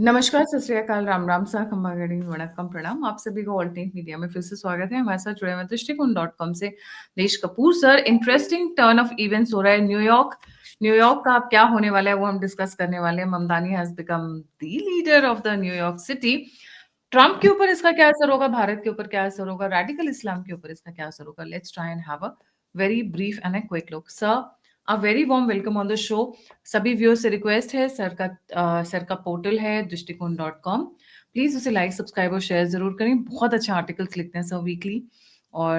नमस्कार, सत श्री अकाल, राम राम, सा खम्बागणी, वणक्कम, प्रणाम। आप सभी को ऑल्टरनेट मीडिया में फिर से स्वागत है। हमारे साथ जुड़े हुए दृष्टिकोण.com से देश Kapoor sir. Interesting turn off events हो रहा है न्यूयॉर्क का। अब क्या होने वाला है वो हम डिस्कस करने वाले हैं। Mamdani has become the leader of the New York city. Trump के ऊपर इसका क्या असर होगा, भारत के ऊपर क्या असर होगा, रेडिकल इस्लाम के ऊपर इसका क्या असर होगा। Let's try and have a very brief and a quick look. Sir, a very warm welcome on the show. सभी व्यूअर्स से रिक्वेस्ट है, सर का पोर्टल है दृष्टिकोण.com, प्लीज उसे लाइक, सब्सक्राइब और शेयर जरूर करें। बहुत अच्छे आर्टिकल्स लिखते हैं सर वीकली, और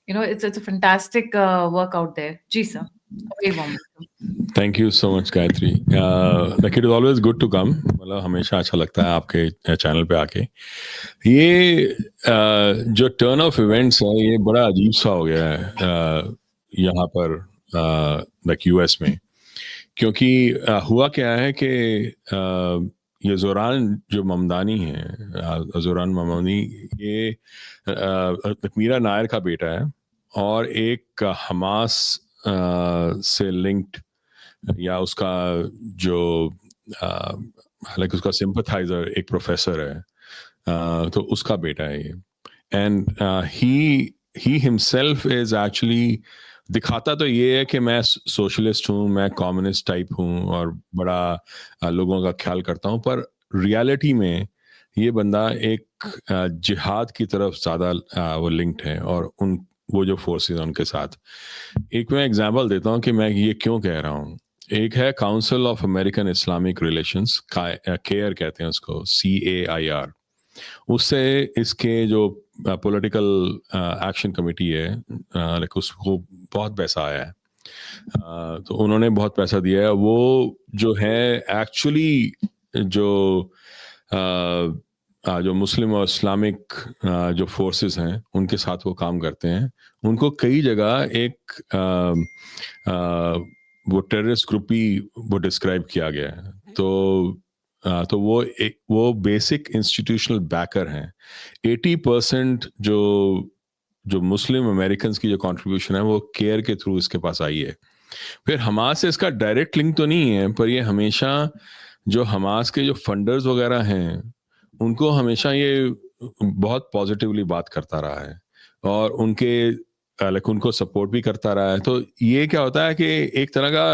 it's a fantastic work out there. जी sir, very warm welcome. Thank you so much Gayatri. Like it is always good to come, मतलब हमेशा अच्छा लगता है आपके चैनल पे आके। ये जो टर्न ऑफ इवेंट्स है ये बड़ा अजीब सा हो गया है यहाँ पर लाइक यूएस में, क्योंकि हुआ क्या है कि ये जोरान जो ममदानी है, जोरान ममदानी, ये मीरा नायर का बेटा है और एक हमास से लिंक्ड या उसका जो लाइक उसका सिंपथाइजर एक प्रोफेसर है, तो उसका बेटा है ये। And he himself is actually दिखाता तो ये है कि मैं सोशलिस्ट हूँ, मैं कम्युनिस्ट टाइप हूँ और बड़ा लोगों का ख्याल करता हूँ, पर रियलिटी में ये बंदा एक जिहाद की तरफ ज़्यादा वो लिंक्ड है, और उन वो जो फोर्सेस हैं उनके साथ। एक मैं एग्जांपल देता हूँ कि मैं ये क्यों कह रहा हूँ। एक है council of American Islamic relations, care कहते हैं उसको, CAIR। उससे इसके जो पॉलिटिकल एक्शन कमेटी है, लाइक उसको बहुत पैसा आया है। तो उन्होंने बहुत पैसा दिया है। वो जो है एक्चुअली जो मुस्लिम और इस्लामिक जो फोर्सेस हैं उनके साथ वो काम करते हैं। उनको कई जगह एक वो टेररिस्ट ग्रुप ही वो डिस्क्राइब किया गया है। तो वो बेसिक इंस्टीट्यूशनल बैकर हैं। 80% जो मुस्लिम अमेरिकन की जो कंट्रीब्यूशन है वो केयर के थ्रू इसके पास आई है। फिर हमास से इसका डायरेक्ट लिंक तो नहीं है, पर ये हमेशा जो हमास के जो फंडर्स वगैरह हैं उनको हमेशा ये बहुत पॉजिटिवली बात करता रहा है और उनके लाइक उनको सपोर्ट भी करता रहा है। तो ये क्या होता है कि एक तरह का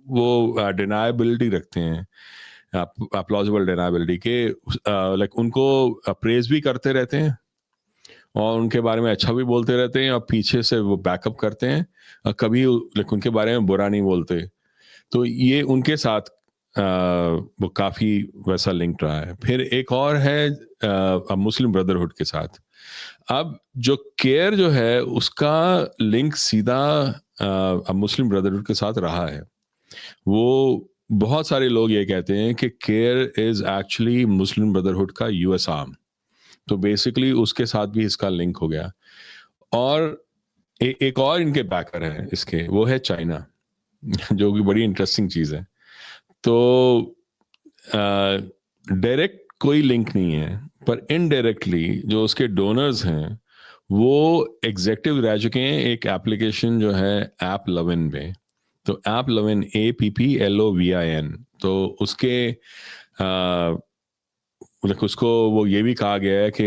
वो डिनायबिलिटी रखते हैं, प्लॉजिबल डिनायबिलिटी के, लाइक उनको प्रेज भी करते रहते हैं और उनके बारे में अच्छा भी बोलते रहते हैं और पीछे से वो बैकअप करते हैं और कभी लाइक उनके बारे में बुरा नहीं बोलते। तो ये उनके साथ वो काफ़ी वैसा लिंक रहा है। फिर एक और है मुस्लिम ब्रदरहुड के साथ। अब जो केयर जो है उसका लिंक सीधा अब मुस्लिम ब्रदरहुड के साथ रहा है। वो बहुत सारे लोग ये कहते हैं कि care is actually Muslim brotherhood का US आर्म। तो बेसिकली उसके साथ भी इसका लिंक हो गया। और एक और इनके बैकर है इसके, वो है चाइना जो कि बड़ी इंटरेस्टिंग चीज़ है। तो डायरेक्ट कोई लिंक नहीं है, पर इनडायरेक्टली जो उसके डोनर्स हैं वो एग्जेक्टिव रह चुके हैं एक एप्लीकेशन जो है ऐप लविन पे। तो ऐप लविन, APPLOVIN, तो उसके लाइक उसको वो ये भी कहा गया है कि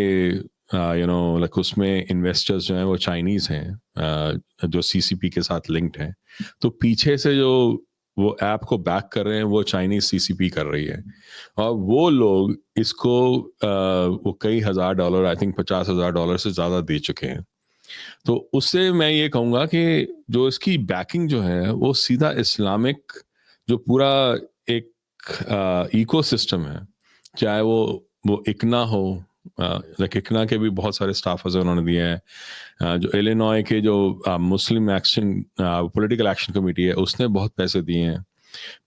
लाइक उसमें इन्वेस्टर्स जो हैं वो चाइनीज हैं, जो CCP के साथ लिंक्ड हैं। तो पीछे से जो वो ऐप को बैक कर रहे हैं वो चाइनीज CCP कर रही है, और वो लोग इसको वो कई $1,000, आई थिंक $50,000 से ज़्यादा दे चुके हैं। तो उससे मैं ये कहूँगा कि जो इसकी बैकिंग जो है वो सीधा इस्लामिक जो पूरा एक इकोसिस्टम है, चाहे वो इकना हो, लाइक इकना के भी बहुत सारे स्टाफ उन्होंने दिए हैं। जो इलिनॉय के जो मुस्लिम एक्शन पॉलिटिकल एक्शन कमेटी है उसने बहुत पैसे दिए हैं।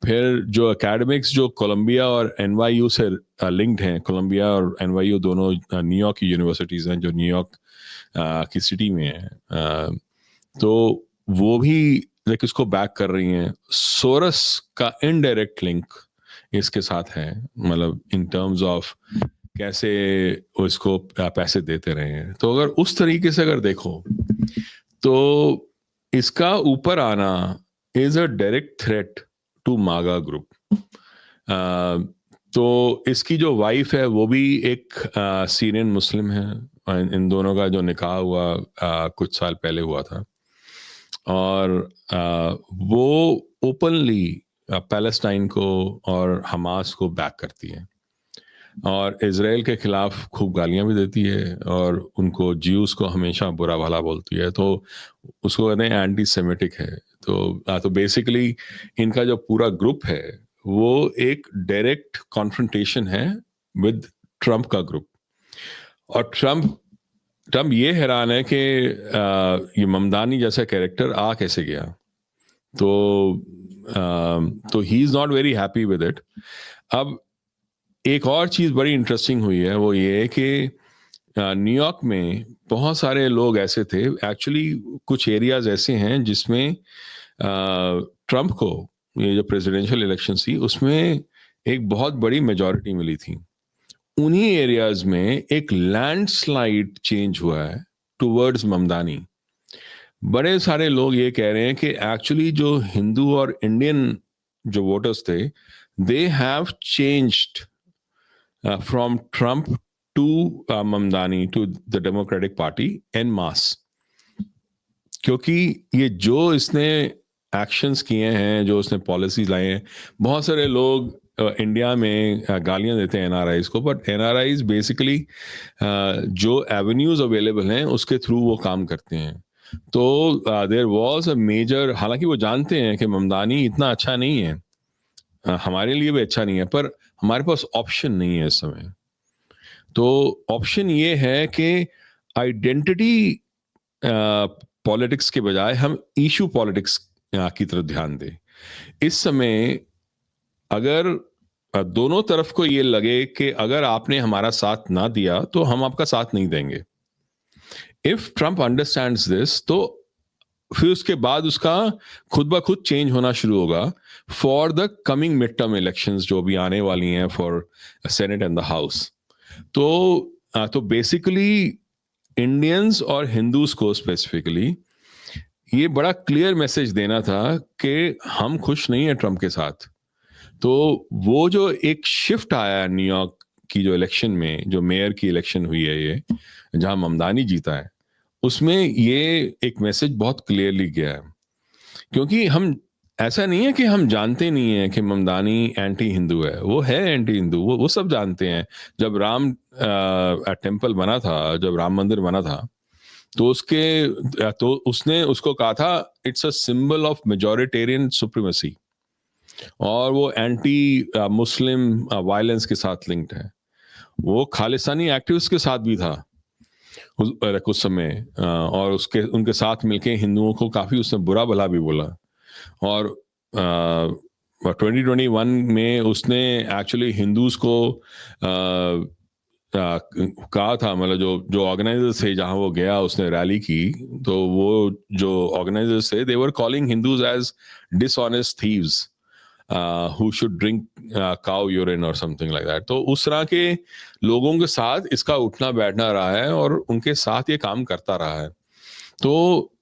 फिर जो एकेडमिक्स जो कोलंबिया और NYU से लिंक्ड हैं, कोलंबिया और NYU दोनों न्यूयॉर्क की यूनिवर्सिटीज़ हैं जो न्यूयॉर्क की सिटी में है, तो वो भी लाइक इसको बैक कर रही हैं। सोरस का इनडायरेक्ट लिंक इसके साथ है, मतलब इन टर्म्स ऑफ कैसे वो इसको पैसे देते रहे हैं। तो अगर उस तरीके से अगर देखो तो इसका ऊपर आना is a direct threat to MAGA group. तो इसकी जो वाइफ है वो भी एक सीरियन मुस्लिम है। इन दोनों का जो निकाह हुआ कुछ साल पहले हुआ था, और वो ओपनली पैलेस्टाइन को और हमास को बैक करती है, और इसराइल के खिलाफ खूब गालियां भी देती है, और उनको ज्यूस को हमेशा बुरा भला बोलती है। तो उसको कहते हैं एंटी सेमिटिक है। तो बेसिकली इनका जो पूरा ग्रुप है वो एक डायरेक्ट कॉन्फ्रंटेशन है विद ट्रम्प का ग्रुप। और ट्रम्प ये हैरान है कि ये ममदानी जैसा कैरेक्टर आ कैसे गया। तो he is not very happy with it. अब एक और चीज बड़ी इंटरेस्टिंग हुई है, वो ये है कि न्यूयॉर्क में बहुत सारे लोग ऐसे थे, एक्चुअली कुछ एरियाज ऐसे हैं जिसमें ट्रम्प को ये जो प्रेसिडेंशियल इलेक्शन थी उसमें एक बहुत बड़ी मेजॉरिटी मिली थी। उन्हीं एरियाज में एक लैंडस्लाइड चेंज हुआ है टुवर्ड्स ममदानी। बड़े सारे लोग ये कह रहे हैं कि एक्चुअली जो हिंदू और इंडियन जो वोटर्स थे, they have changed from Trump to Mamdani to the Democratic Party en masse. क्योंकि ये जो इसने एक्शंस किए हैं, जो उसने पॉलिसीज लाए हैं, बहुत सारे लोग इंडिया में गालियां देते हैं एनआरआईज को, बट एनआरआईज बेसिकली जो एवेन्यूज अवेलेबल हैं उसके थ्रू वो काम करते हैं। तो देयर वाज अ मेजर, हालांकि वो जानते हैं कि ममदानी इतना अच्छा नहीं है, हमारे लिए भी अच्छा नहीं है, पर हमारे पास ऑप्शन नहीं है इस समय। तो ऑप्शन ये है कि आइडेंटिटी पॉलिटिक्स के बजाय हम इशू पॉलिटिक्स की तरफ ध्यान दें। इस समय अगर दोनों तरफ को ये लगे कि अगर आपने हमारा साथ ना दिया तो हम आपका साथ नहीं देंगे, इफ ट्रम्प अंडरस्टैंड्स दिस, तो फिर उसके बाद उसका खुद ब खुद चेंज होना शुरू होगा for the coming mid term elections जो भी आने वाली हैं for senate and the house. तो बेसिकली इंडियंस और हिंदूज को स्पेसिफिकली ये बड़ा क्लियर मैसेज देना था कि हम खुश नहीं है ट्रम्प के साथ। तो वो जो एक शिफ्ट आया न्यूयॉर्क की जो इलेक्शन में, जो मेयर की इलेक्शन हुई है, ये जहां ममदानी जीता है, उसमें ये एक मैसेज बहुत क्लियरली गया है। क्योंकि हम, ऐसा नहीं है कि हम जानते नहीं है कि ममदानी एंटी हिंदू है, वो है एंटी हिंदू, वो सब जानते हैं। जब राम टेम्पल बना था, जब राम मंदिर बना था, तो उसने उसको कहा था it's a symbol of majoritarian supremacy, और वो एंटी मुस्लिम वायलेंस के साथ लिंक्ड है। वो खालिस्तानी एक्टिविस्ट के साथ भी था कुछ समय, और उनके साथ मिलके हिंदुओं को काफी उसने बुरा भला भी बोला। और 2021 में उसने एक्चुअली हिंदूज को कहा था, मतलब जो ऑर्गेनाइजर्स थे, जहां वो गया उसने रैली की, तो वो जो ऑर्गेनाइजर्स थे, they were calling Hindus as dishonest thieves who should drink cow urine or something like that। तो उस तरह के लोगों के साथ इसका उठना बैठना रहा है, और उनके साथ ये काम करता रहा है। तो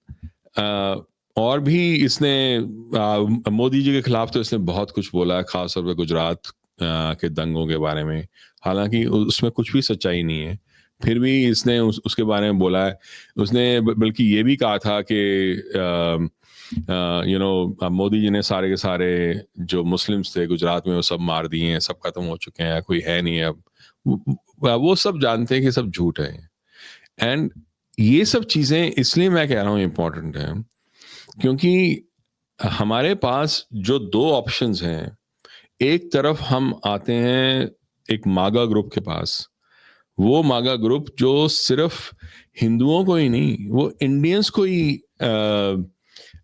और भी इसने मोदी जी के खिलाफ तो इसने बहुत कुछ बोला है, खासतौर पे गुजरात के दंगों के बारे में। हालांकि उसमें कुछ भी सच्चाई नहीं है, फिर भी इसने उसके बारे में बोला है। उसने बल्कि ये भी कहा था कि मोदी जी ने सारे के सारे जो मुस्लिम्स थे गुजरात में वो सब मार दिए हैं, सब खत्म हो चुके हैं, कोई है नहीं अब। वो सब जानते हैं कि सब झूठ है। एंड ये सब चीजें इसलिए मैं कह रहा हूँ इम्पोर्टेंट है, क्योंकि हमारे पास जो दो ऑप्शंस हैं, एक तरफ हम आते हैं एक मागा ग्रुप के पास, वो मागा ग्रुप जो सिर्फ हिंदुओं को ही नहीं, वो इंडियंस को ही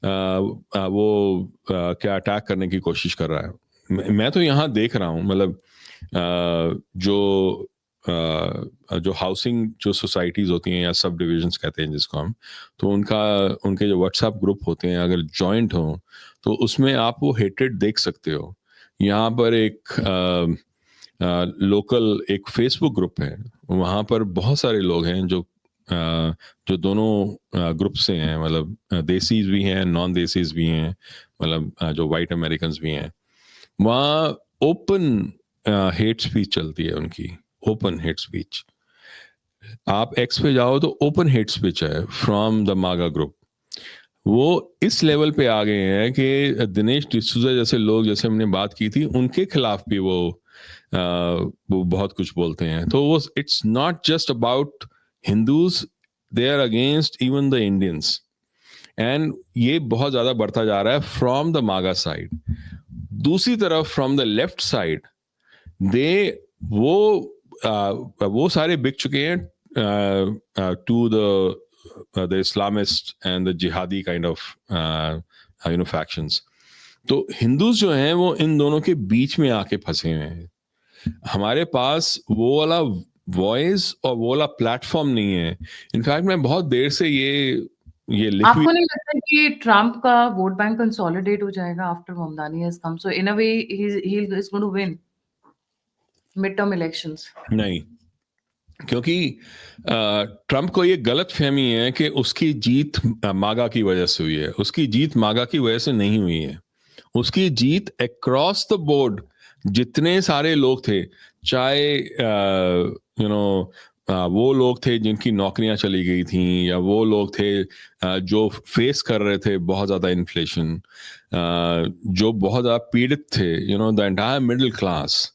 क्या अटैक करने की कोशिश कर रहा है। मैं तो यहाँ देख रहा हूँ, मतलब जो हाउसिंग जो सोसाइटीज होती हैं या सब डिविजन्स कहते हैं जिसको हम, तो उनके जो व्हाट्सएप ग्रुप होते हैं, अगर जॉइंट हो तो उसमें आप वो हेट्रेड देख सकते हो। यहाँ पर एक लोकल एक फेसबुक ग्रुप है, वहाँ पर बहुत सारे लोग हैं जो दोनों ग्रुप से हैं, मतलब देसीज भी हैं, नॉन देसीज भी हैं, मतलब जो वाइट अमेरिकन भी हैं। वहाँ ओपन हेट स्पीच चलती है उनकी, ओपन हेट स्पीच। आप एक्स पे जाओ तो ओपन हेट स्पीच है फ्रॉम द मागा ग्रुप। वो इस लेवल पे आ गए हैं कि दिनेश डिसूजा जैसे लोग, जैसे हमने बात की थी, उनके खिलाफ भी वो बहुत कुछ बोलते हैं। तो वो it's not just about Hindus, they are against even the Indians. And ये बहुत ज्यादा बढ़ता जा रहा है फ्रॉम द मागा साइड। दूसरी तरफ from the left side, they वो वो सारे बिक चुके हैं to the Islamist and the jihadi kind of factions. तो हिंदूज जो हैं वो इन दोनों के बीच में आके फंसे हुए हैं। हमारे पास वो वाला वॉइस और वो वाला प्लेटफॉर्म नहीं है। इनफैक्ट मैं बहुत देर से ये लिख भी, आपको नहीं लगता कि ट्रम्प का वोट बैंक कंसोलिडेट हो जाएगा after Mamdani has come, so in a way he is going to win mid term elections? नहीं, क्योंकि ट्रम्प को ये गलत फहमी है कि उसकी जीत मागा की वजह से हुई है। उसकी जीत मागा की वजह से नहीं हुई है। उसकी जीत अक्रॉस द बोर्ड जितने सारे लोग थे, चाहे वो लोग थे जिनकी नौकरियां चली गई थी, या वो लोग थे जो फेस कर रहे थे बहुत ज्यादा इन्फ्लेशन, जो बहुत ज्यादा पीड़ित थे, द एंटायर मिडिल क्लास,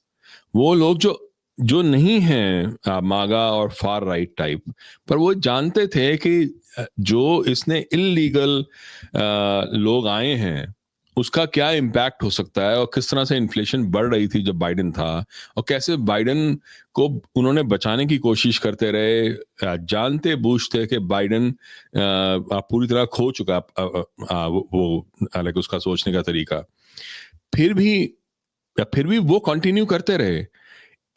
वो लोग जो जो नहीं हैं मागा और फार राइट टाइप, पर वो जानते थे कि जो इसने इलीगल लोग आए हैं उसका क्या इम्पैक्ट हो सकता है, और किस तरह से इन्फ्लेशन बढ़ रही थी जब बाइडेन था, और कैसे बाइडेन को उन्होंने बचाने की कोशिश करते रहे, जानते बूझते कि बाइडेन पूरी तरह खो चुका वो लाइक उसका सोचने का तरीका। फिर भी वो कंटिन्यू करते रहे।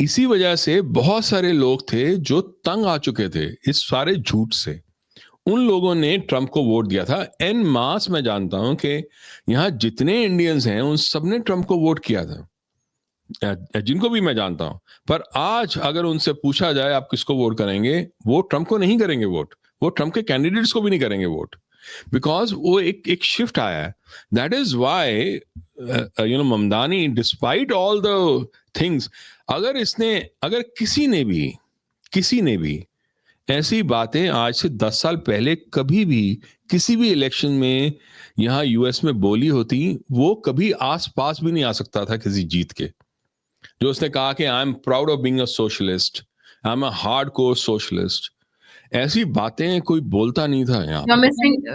इसी वजह से बहुत सारे लोग थे जो तंग आ चुके थे इस सारे झूठ से। उन लोगों ने ट्रंप को वोट दिया था एन मास। मैं जानता हूं कि यहां जितने इंडियंस हैं उन सब ने ट्रंप को वोट किया था, जिनको भी मैं जानता हूं। पर आज अगर उनसे पूछा जाए आप किसको वोट करेंगे, वो ट्रंप को नहीं करेंगे वोट, वो ट्रंप के कैंडिडेट्स को भी नहीं करेंगे वोट, बिकॉज वो एक शिफ्ट आया है। That is why Mamdani, despite all the things, अगर किसी ने भी ऐसी बातें आज से 10 साल पहले कभी भी किसी भी इलेक्शन में यहां यूएस में बोली होती, वो कभी आस पास भी नहीं आ सकता था किसी जीत के। जो उसने कहा कि I am proud of being a socialist, I am a hard core socialist, ऐसी बातें कोई बोलता नहीं था यहाँ पे।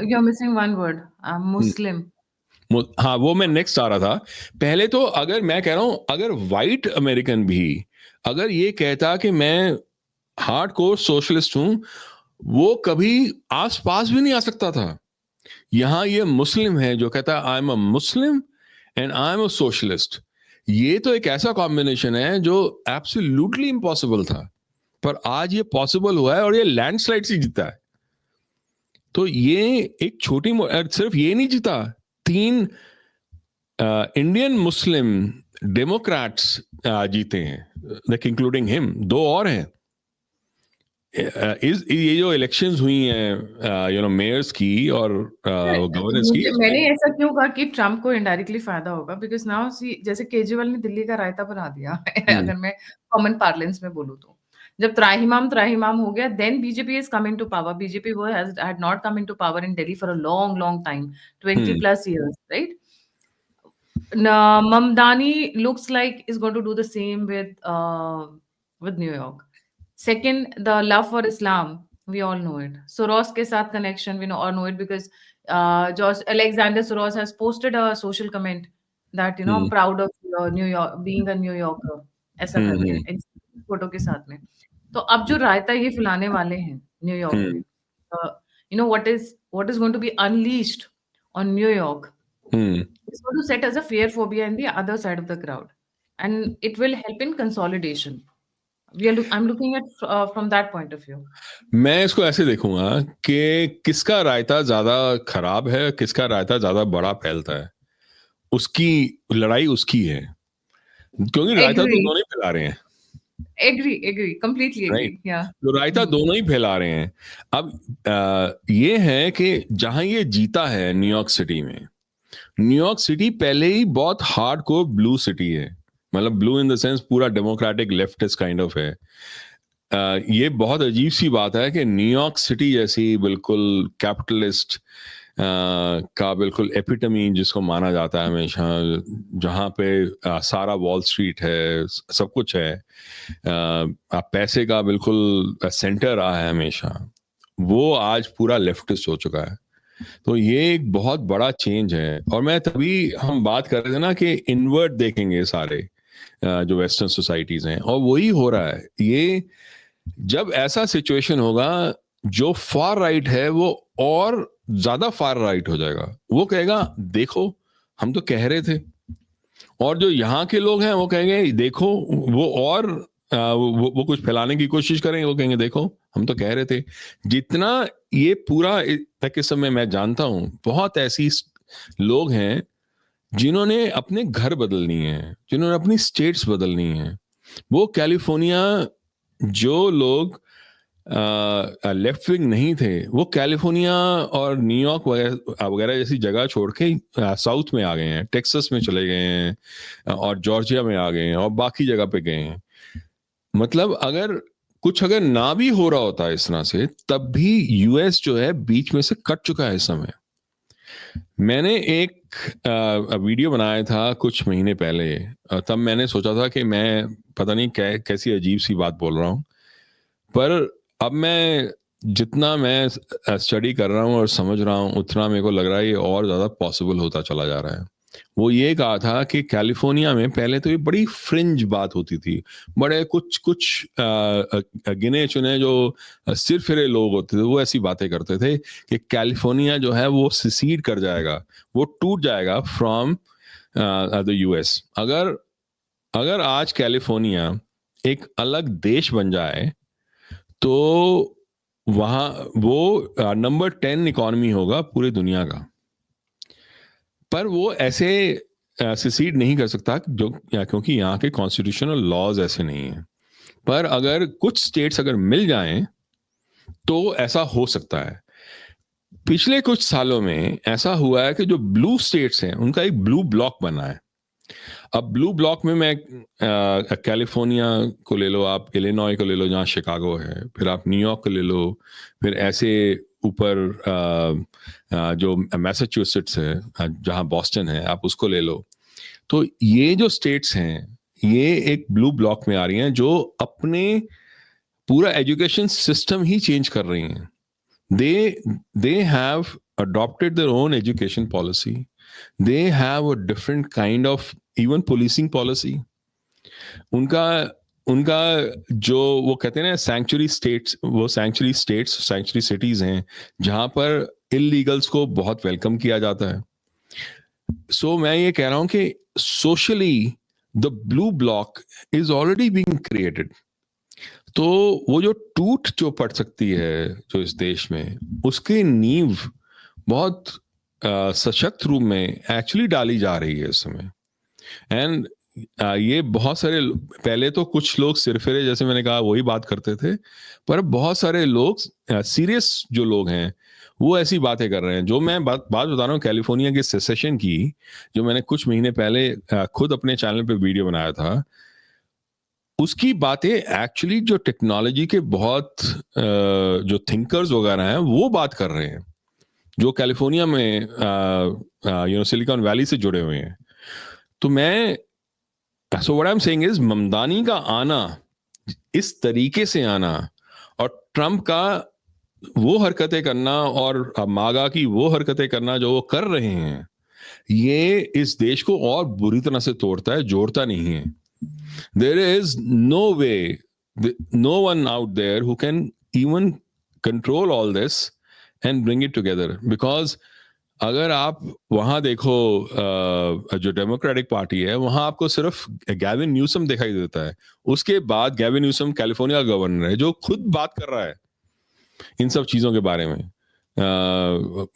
You're missing one word. I'm Muslim. हाँ, वो मैं नेक्स्ट आ रहा था। पहले तो अगर मैं कह रहा हूं, अगर वाइट अमेरिकन भी अगर ये कहता कि मैं हार्ड कोर सोशलिस्ट हूं, वो कभी आस पास भी नहीं आ सकता था। यहां ये मुस्लिम है जो कहता है I am a Muslim and I am a socialist. ये तो एक ऐसा कॉम्बिनेशन है जो एब्सोल्युटली इम्पॉसिबल था, पर आज ये पॉसिबल हुआ है और ये लैंडस्लाइड से जीता है। तो ये एक सिर्फ ये नहीं जीता, 3 इंडियन मुस्लिम डेमोक्रेट्स जीते हैं, लाइक इंक्लूडिंग हिम, 2 और हैं। ये जो इलेक्शंस हुई हैं मेयर्स की और गवर्नर्स की, मैंने ऐसा क्यों कहा कि ट्रम्प को इनडायरेक्टली फायदा होगा, बिकॉज नाउ सी जैसे केजरीवाल ने दिल्ली का रायता बना दिया अगर मैं कॉमन पार्लेंस में बोलूं तो, जब त्राहिमाम हो गया, then BJP is coming to power. BJP वो had not come into power in Delhi for a long long time, 20+ years, right? Mamdani looks like is going to do the same with New York. Second, the love for Islam, we all know it. Soros ke saath connection, we all know it because George Alexander Soros has posted a social comment that I'm proud of New York, being a New Yorker, ऐसा करके photo के साथ में। तो अब जो रायता ये फैलाने वाले हैं न्यूयॉर्क में, what is going to be unleashed on New York, it's going to set as a fear phobia in the other side of the crowd, and it will help in consolidation. I'm looking at from that point of view. मैं इसको ऐसे देखूंगा कि किसका रायता ज्यादा खराब है, किसका रायता ज्यादा बड़ा फैलता है, उसकी लड़ाई उसकी है, क्योंकि रायता तो Agree, दोनों ही फैला रहे हैं। completely right, agree. Yeah. तो रायता दोनों ही फैला रहे हैं। अब ये है कि जहां ये जीता है न्यूयॉर्क सिटी में, न्यूयॉर्क सिटी पहले ही बहुत हार्ड कोर ब्लू सिटी है, मतलब ब्लू इन द सेंस पूरा डेमोक्रेटिक लेफ्टिस्ट काइंड ऑफ है। ये बहुत अजीब सी बात है कि न्यूयॉर्क सिटी जैसी बिल्कुल कैपिटलिस्ट का बिल्कुल एपिटमी जिसको माना जाता है हमेशा, जहाँ पे सारा वॉल स्ट्रीट है, सब कुछ है, पैसे का बिल्कुल सेंटर रहा है हमेशा, वो आज पूरा लेफ्टिस्ट हो चुका है। तो ये एक बहुत बड़ा चेंज है। और मैं तभी हम बात कर रहे थे ना कि इनवर्ट देखेंगे सारे जो वेस्टर्न सोसाइटीज हैं, और वही हो रहा है। ये जब ऐसा सिचुएशन होगा, जो फार राइट है वो और ज्यादा फार राइट हो जाएगा। वो कहेगा देखो हम तो कह रहे थे, और जो यहाँ के लोग हैं वो कहेंगे देखो, वो और वो कुछ फैलाने की कोशिश करेंगे, वो कहेंगे देखो हम तो कह रहे थे। जितना ये पूरा तक इस समय मैं जानता हूं, बहुत ऐसी लोग हैं जिन्होंने अपने घर बदलनी है, जिन्होंने अपनी स्टेट्स बदलनी है। वो कैलिफोर्निया, जो लोग लेफ्ट विंग नहीं थे, वो कैलिफोर्निया और न्यूयॉर्क वगैरह जैसी जगह छोड़ के साउथ में आ गए हैं, टेक्सास में चले गए हैं, और जॉर्जिया में आ गए हैं, और बाकी जगह पे गए हैं। मतलब अगर ना भी हो रहा होता इस तरह से, तब भी यूएस जो है बीच में से कट चुका है इस समय। मैंने एक वीडियो बनाया था कुछ महीने पहले, तब मैंने सोचा था कि मैं पता नहीं कैसी अजीब सी बात बोल रहा हूँ, पर अब मैं जितना मैं स्टडी कर रहा हूँ और समझ रहा हूँ, उतना मेरे को लग रहा है ये और ज़्यादा पॉसिबल होता चला जा रहा है। वो ये कहा था कि कैलिफोर्निया में पहले तो ये बड़ी फ्रिंज बात होती थी, बड़े कुछ कुछ गिने चुने जो सिर फिरे लोग होते थे, वो ऐसी बातें करते थे कि कैलिफोर्निया जो है वो सिसीड कर जाएगा, वो टूट जाएगा फ्रॉम द यूएस। अगर आज कैलिफोर्निया एक अलग देश बन जाए तो वहां वो नंबर 10 इकोनॉमी होगा पूरी दुनिया का। पर वो ऐसे सिसीड नहीं कर सकता क्योंकि यहाँ के कॉन्स्टिट्यूशनल लॉज ऐसे नहीं हैं। पर अगर कुछ स्टेट्स अगर मिल जाएं तो ऐसा हो सकता है। पिछले कुछ सालों में ऐसा हुआ है कि जो ब्लू स्टेट्स हैं उनका एक ब्लू ब्लॉक बना है। अब ब्लू ब्लॉक में मैं कैलिफोर्निया को ले लो, आप इलिनॉय को ले लो जहाँ शिकागो है, फिर आप न्यूयॉर्क को ले लो, फिर ऐसे ऊपर जो मैसाचुसेट्स है जहाँ बॉस्टन है, आप उसको ले लो। तो ये जो स्टेट्स हैं ये एक ब्लू ब्लॉक में आ रही हैं, जो अपने पूरा एजुकेशन सिस्टम ही चेंज कर रही हैं। they have adopted their own education policy. They have a different kind of even policing policy. उनका जो वो कहते हैं ना सैंक्चुरी स्टेट्स, वो सैंक्चुरी सिटीज हैं जहां पर इलीगल्स को बहुत वेलकम किया जाता है। सो मैं ये कह रहा हूं कि socially the blue block is already being created. तो वो जो टूट जो पड़ सकती है जो इस देश में, उसकी नींव बहुत सशक्त रूप में एक्चुअली डाली जा रही है इस समय। एंड ये बहुत सारे पहले तो कुछ लोग सिरफिरे जैसे मैंने कहा वही बात करते थे, पर बहुत सारे लोग सीरियस जो लोग हैं वो ऐसी बातें कर रहे हैं। जो मैं बात बता रहा हूँ कैलिफोर्निया के सेसेशन की, जो मैंने कुछ महीने पहले खुद अपने चैनल पे वीडियो बनाया था, उसकी बातें एक्चुअली जो टेक्नोलॉजी के बहुत जो थिंकर्स वगैरह हैं वो बात कर रहे हैं, जो कैलिफोर्निया में सिलिकॉन वैली से जुड़े हुए हैं। तो मैं so what I am saying is Mamdani का आना, इस तरीके से आना, और ट्रम्प का वो हरकतें करना और मागा की वो हरकतें करना जो वो कर रहे हैं, ये इस देश को और बुरी तरह से तोड़ता है, जोड़ता नहीं है। There is no way, no one out there who can even control all this and bring it together. Because अगर आप वहां देखो जो डेमोक्रेटिक पार्टी है, वहां आपको सिर्फ गैविन न्यूसम दिखाई देता है। उसके बाद गैविन न्यूसम कैलिफोर्निया का गवर्नर है जो खुद बात कर रहा है इन सब चीजों के बारे में।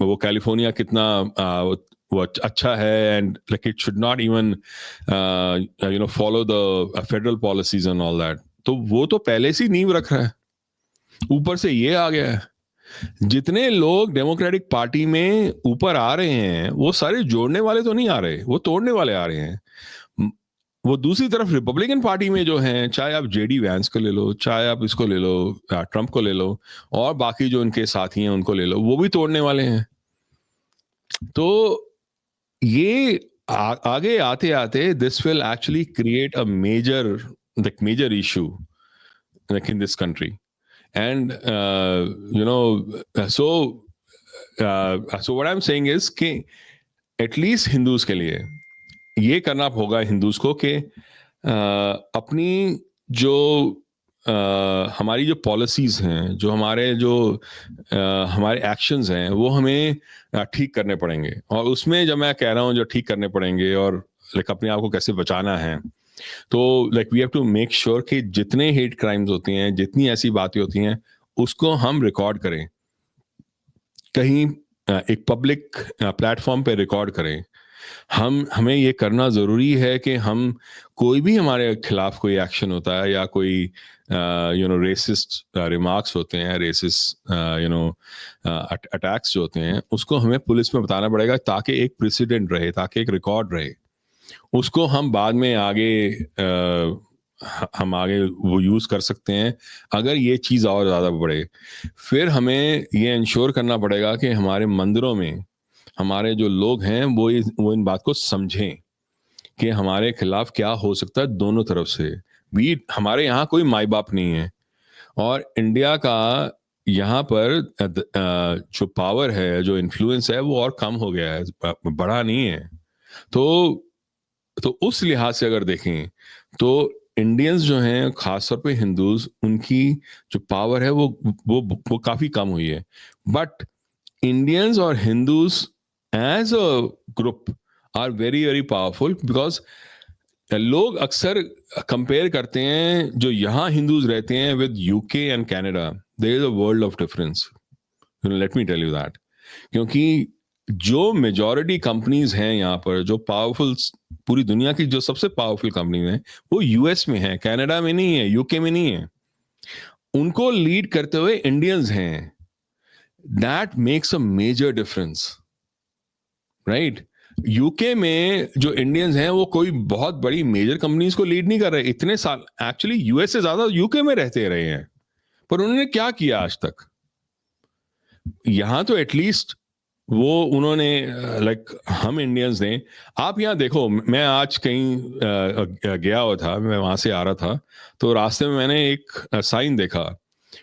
वो कैलिफोर्निया कितना वो अच्छा है, and like it should not even follow the federal policies and all that. तो वो तो पहले से नींव रख रहा है, ऊपर से ये आ गया है। जितने लोग डेमोक्रेटिक पार्टी में ऊपर आ रहे हैं वो सारे जोड़ने वाले तो नहीं आ रहे, वो तोड़ने वाले आ रहे हैं। वो दूसरी तरफ रिपब्लिकन पार्टी में जो हैं, चाहे आप जेडी वैंस को ले लो, चाहे आप इसको ले लो, ट्रम्प को ले लो, और बाकी जो उनके साथी हैं उनको ले लो, वो भी तोड़ने वाले हैं। तो ये आगे आते आते this will actually create a major issue like in this country, and so what I'm saying is कि एटलीस्ट हिंदूज के लिए ये करना होगा हिंदूज को कि अपनी जो हमारी जो पॉलिसीज हैं, जो हमारे एक्शंस हैं, वो हमें ठीक करने पड़ेंगे। और उसमें जब मैं कह रहा हूँ जो ठीक करने पड़ेंगे और लाइक अपने आप को कैसे बचाना है, तो like we have to make sure कि जितने हेट क्राइम्स होती हैं, जितनी ऐसी बातें होती हैं, उसको हम रिकॉर्ड करें, कहीं एक पब्लिक प्लेटफॉर्म पे रिकॉर्ड करें। हमें ये करना ज़रूरी है कि हम कोई भी हमारे खिलाफ कोई एक्शन होता है या कोई रेसिस्ट रिमार्क्स होते हैं, रेसिस्ट अटैक्स जो होते हैं, उसको हमें पुलिस में बताना पड़ेगा, ताकि एक प्रेसिडेंट रहे, ताकि एक रिकॉर्ड रहे। उसको हम बाद में हम आगे वो यूज़ कर सकते हैं अगर ये चीज़ और ज़्यादा बढ़े। फिर हमें ये इंश्योर करना पड़ेगा कि हमारे मंदिरों में हमारे जो लोग हैं वो इन बात को समझें कि हमारे खिलाफ क्या हो सकता है दोनों तरफ से भी। हमारे यहाँ कोई माई बाप नहीं है, और इंडिया का यहाँ पर जो पावर है, जो इन्फ्लुएंस है, वो और कम हो गया है, बड़ा नहीं है। तो उस लिहाज से अगर देखें तो इंडियंस जो हैं, खासतौर पे हिंदूज, उनकी जो पावर है वो काफी कम हुई है। बट इंडियंस और Hindus as a group are very very powerful, because लोग अक्सर कंपेयर करते हैं जो यहाँ हिंदूज रहते हैं with UK and Canada. There is a world of difference, let me tell you that. क्योंकि जो मेजॉरिटी कंपनीज हैं यहाँ पर, जो पावरफुल, पूरी दुनिया की जो सबसे पावरफुल कंपनीज हैं, वो यूएस में है, कनाडा में नहीं है, यूके में नहीं है। उनको लीड करते हुए इंडियंस हैं। That makes a major difference, right? UK में जो इंडियंस हैं वो कोई बहुत बड़ी मेजर कंपनीज को लीड नहीं कर रहे इतने साल। एक्चुअली यूएस से ज्यादा यूके में रहते रहे हैं, पर उन्होंने क्या किया आज तक? यहां तो एटलीस्ट वो उन्होंने लाइक हम इंडियंस ने, आप यहाँ देखो, मैं आज कहीं गया हुआ था, मैं वहां से आ रहा था, तो रास्ते में मैंने एक साइन देखा,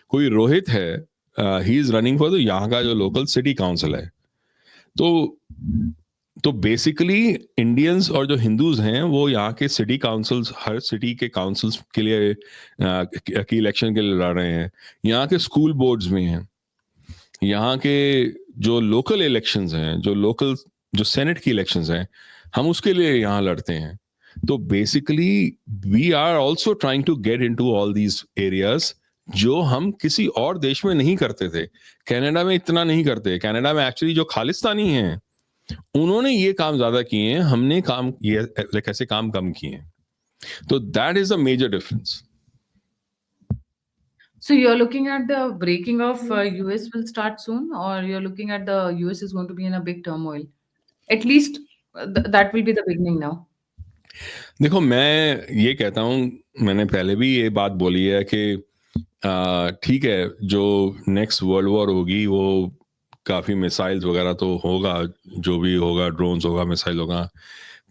कोई रोहित है, ही इज रनिंग फॉर यहाँ का जो लोकल सिटी काउंसिल है। तो बेसिकली इंडियंस और जो हिंदूज हैं वो यहाँ के सिटी काउंसिल्स, हर सिटी के काउंसिल्स के लिए की इलेक्शन के लिए लड़ रहे हैं। यहाँ के स्कूल बोर्ड्स में हैं, यहाँ के जो लोकल इलेक्शंस हैं, जो सेनेट की इलेक्शंस हैं, हम उसके लिए यहाँ लड़ते हैं। तो basically we are also trying to get into all these areas, जो हम किसी और देश में नहीं करते थे। कनाडा में इतना नहीं करते। कनाडा में एक्चुअली जो खालिस्तानी हैं, उन्होंने ये काम ज्यादा किए हैं, हमने काम ये कैसे काम कम किए हैं। तो that is a major difference. So you're looking at the breaking of US will start soon, or you're looking at the US is going to be in a big turmoil? At least that will be the beginning now. देखो, मैं ये कहता हूँ, मैंने पहले भी ये बात बोली है कि ठीक है, जो नेक्स्ट वर्ल्ड वॉर होगी वो काफ़ी मिसाइल्स वगैरह तो होगा, जो भी होगा, ड्रोन्स होगा, मिसाइल होगा,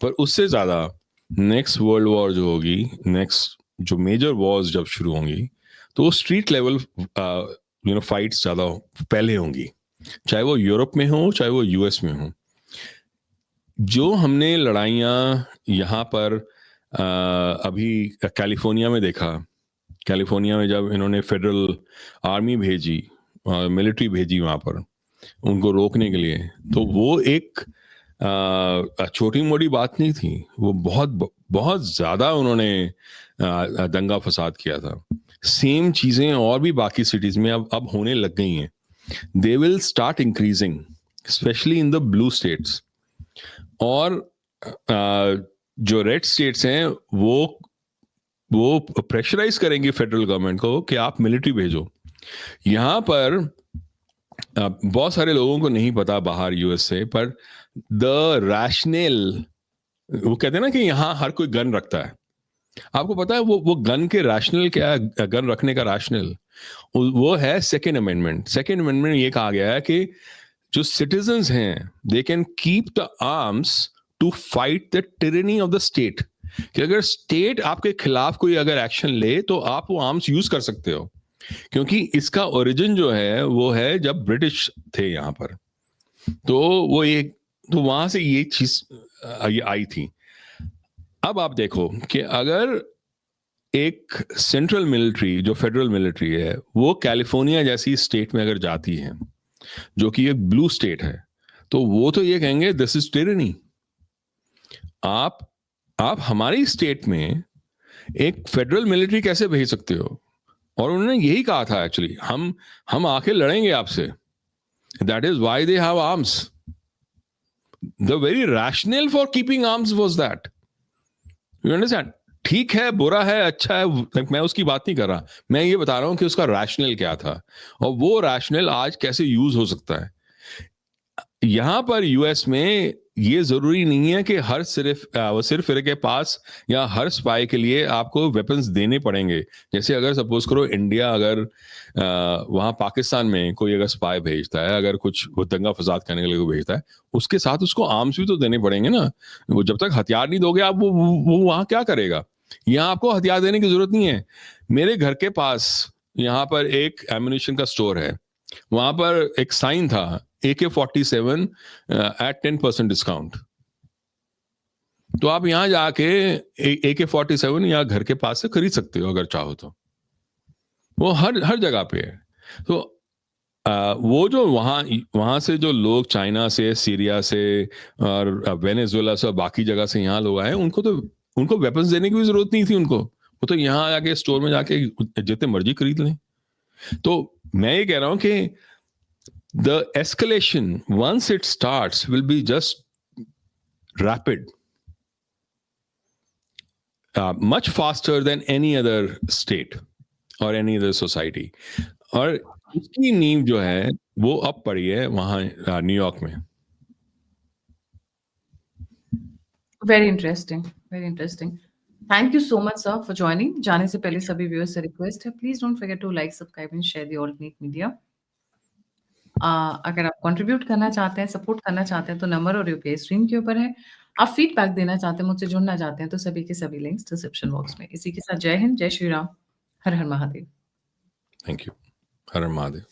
पर उससे ज़्यादा नेक्स्ट वर्ल्ड वॉर जो होगी, नेक्स्ट जो मेजर वॉर्स जब शुरू होंगी, तो स्ट्रीट लेवल फाइट्स ज़्यादा पहले होंगी, चाहे वो यूरोप में हो, चाहे वो यूएस में हो। जो हमने लड़ाइयाँ यहाँ पर अभी कैलिफोर्निया में देखा, कैलिफोर्निया में जब इन्होंने फेडरल आर्मी भेजी, मिलिट्री भेजी वहाँ पर उनको रोकने के लिए, तो वो एक छोटी मोटी बात नहीं थी, वो बहुत बहुत ज़्यादा उन्होंने दंगा फसाद किया था। सेम चीज़ें और भी बाकी सिटीज़ में अब होने लग गई हैं। They will start increasing, specially in the blue states. और जो रेड स्टेट्स हैं वो प्रेशराइज करेंगे फेडरल गवर्नमेंट को कि आप मिलिट्री भेजो। यहाँ पर बहुत सारे लोगों को नहीं पता बाहर यूएस से, पर द रैशनल वो कहते हैं ना कि यहाँ हर कोई गन रखता है। आपको पता है वो गन के रैशनल क्या है? गन रखने का रैशनल वो है सेकेंड अमेंडमेंट। सेकेंड अमेंडमेंट ये कहा गया है कि जो सिटीजन्स हैं they can keep the arms to fight the tyranny of the state. कि अगर स्टेट आपके खिलाफ कोई अगर एक्शन ले तो आप वो आर्म्स यूज कर सकते हो, क्योंकि इसका ओरिजिन जो है वो है जब ब्रिटिश थे यहाँ पर। तो वो एक तो वहां से ये चीज आई थी। अब आप देखो कि अगर एक सेंट्रल मिलिट्री जो फेडरल मिलिट्री है वो कैलिफोर्निया जैसी स्टेट में अगर जाती है जो कि एक ब्लू स्टेट है, तो वो तो ये कहेंगे दिस इज टिरेनी। आप हमारी स्टेट में एक फेडरल मिलिट्री कैसे भेज सकते हो? और उन्होंने यही कहा था एक्चुअली, हम आके लड़ेंगे आपसे। That is why they have arms. The very rational for keeping arms was that. You understand? ठीक है, बुरा है, अच्छा है, मैं उसकी बात नहीं कर रहा। मैं ये बता रहा हूं कि उसका रैशनल क्या था और वो रैशनल आज कैसे यूज हो सकता है। यहां पर यूएस में ये जरूरी नहीं है कि हर सिर्फ फिर के पास या हर स्पाई के लिए आपको वेपन्स देने पड़ेंगे। जैसे अगर सपोज करो इंडिया अगर वहां पाकिस्तान में कोई अगर स्पाई भेजता है, अगर कुछ वो दंगा फसाद करने के लिए कोई भेजता है, उसके साथ उसको आर्म्स भी तो देने पड़ेंगे ना। वो जब तक हथियार नहीं दोगे आप वो वहां क्या करेगा? यहाँ आपको हथियार देने की जरूरत नहीं है। मेरे घर के पास यहाँ पर एक एम्यूनिशन का स्टोर है, वहां पर एक साइन था AK-47 at 10% डिस्काउंट। तो आप यहां जाके AK-47 या घर के पास से खरीद सकते हो अगर चाहो तो। वो हर जगह पे है। तो वो जो वहां से जो लोग चाइना से, सीरिया से और वेनेजुएला से और बाकी जगह से यहाँ लोग आए, उनको वेपन्स देने की भी जरूरत नहीं थी उनको। वो तो यहाँ जाके स्टोर में जाके जितने मर्जी खरीद लें। तो मैं ये कह रहा हूं कि the escalation once it starts will be just rapid, much faster than any other state or any other society. और इसकी नींव जो है वो अब पड़ी है वहां न्यूयॉर्क में। Very interesting, very interesting. Thank you so much sir for joining. जाने से पहले सभी व्यूअर्स से रिक्वेस्ट है, please don't forget to like, subscribe and share the alternate media. अगर आप कंट्रीब्यूट करना चाहते हैं, सपोर्ट करना चाहते हैं तो नंबर और यूपीआई स्क्रीन के ऊपर है। आप फीडबैक देना चाहते हैं, मुझसे जुड़ना चाहते हैं तो सभी के सभी लिंक्स डिस्क्रिप्शन बॉक्स में। इसी के साथ जय हिंद, जय श्री राम, हर हर महादेव। Thank you. हर हर महादेव।